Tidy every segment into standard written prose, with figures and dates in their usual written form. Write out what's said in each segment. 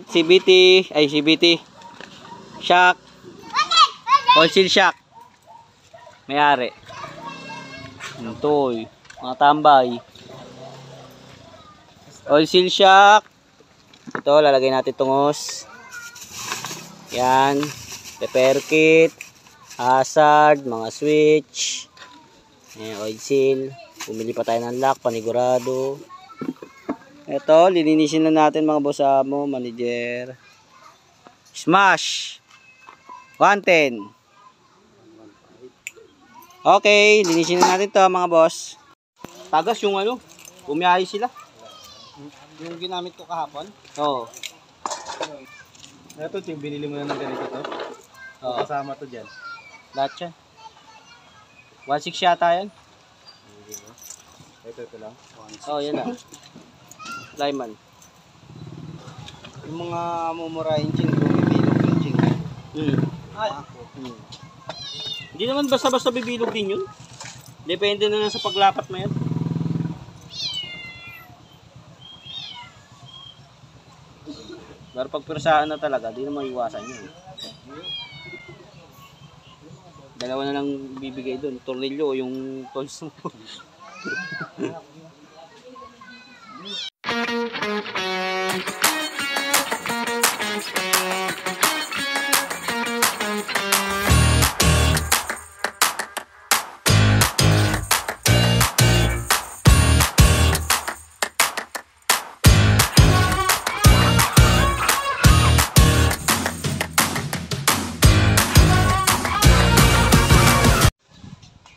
CBT, ay CBT. Shock. Oil seal shock. May-ari. Ito, mga tambay. Oil seal shock. Ito, lalagay natin tungos. Yan. Repair kit. Hazard, mga switch. Ayan, oil seal. Pumili pa tayo ng lock, panigurado. Ito, lilinisin na natin mga boss mo, manager. Smash. 110. Okay, linisin na natin to mga boss. Tagas yung ano, bumiyahe sila. Yung ginamit ko kahapon? Oo. Ito, yung binili mo na ng ganito to? Oo. Kasama to dyan? Lahat yan. 1.6 yata yan. Ito lang? Oo, yan lang. Lyman. Yung mga mumurahin ching, bumibilog yung ching. Ay. Hindi naman basta-basta bibilog din yun. Depende na lang sa paglapat mo yan. Pero pag pirsahan na talaga, di na maiwasan yun. Dalawa na lang bibigay doon, tornilyo o yung tools mo.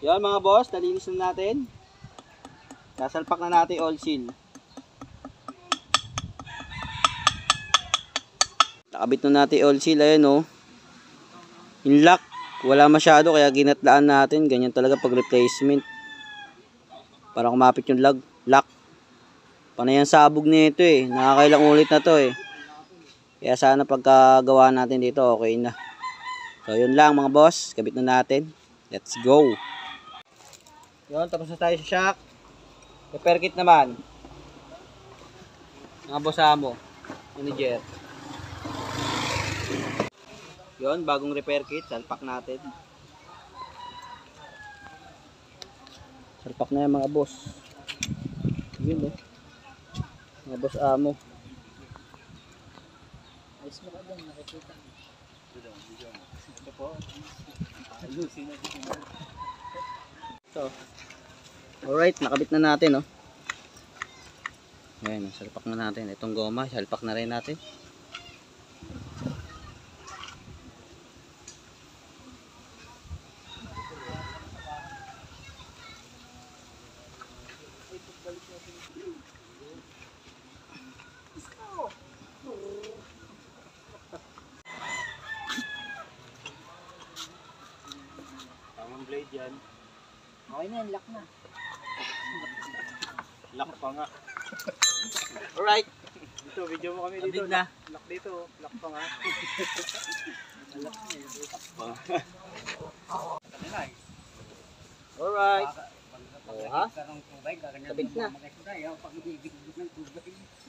Yan mga boss, nalinis na natin. Sasalpak na natin oil seal. Nakabit na natin oil seal, ayan o. Yung lock, wala masyado kaya ginatlaan natin. Ganyan talaga pag replacement. Para kumapit yung lock. Panay ang sabog nito eh. Nakakailang ulit na to eh. Kaya sana pagkagawa natin dito okay na. So yun lang mga boss, kabit na natin. Let's go. Yun, tapos na tayo sa shock. Repair kit naman. Mga boss mo. Manager. Yun, bagong repair kit. Salpak natin. Salpak na yan mga boss. Yun mga boss mo. Ayos mo ka dyan, nakikita. Ito po. Ayusin natin. So, alright, nakabit na natin, oh. Ayan, salpak na natin. Itong goma, salpak na rin natin. Tamang blade yan. Okay na, lock na. Lock pa nga. Alright. Dito, video mo kami dito. Na. Lock dito. Lock pa nga. Lock pa nga. Alright. Oh, ha? Sabit na.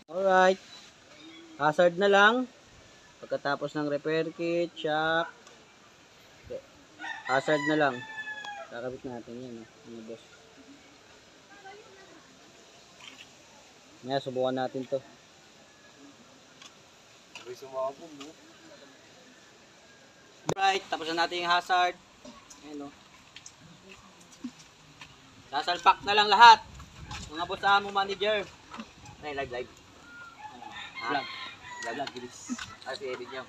Alright. Hazard na lang. Pagkatapos ng repair kit, shock. Hazard na lang. Kakabit natin yan, mga boss. Ngayon, subukan natin to. Alright, tapos na natin yung hazard. Ayan, o. Sasalpak na lang lahat. Mga boss mo, manager. Ay, live. Vlog, bilis. Si edit nyo.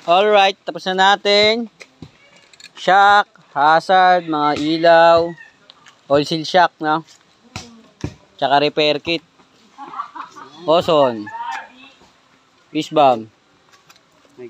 Alright, tapos na natin. Shock, hazard, mga ilaw, oil seal shock, no? Tsaka repair kit. Ozone. Fish bomb. May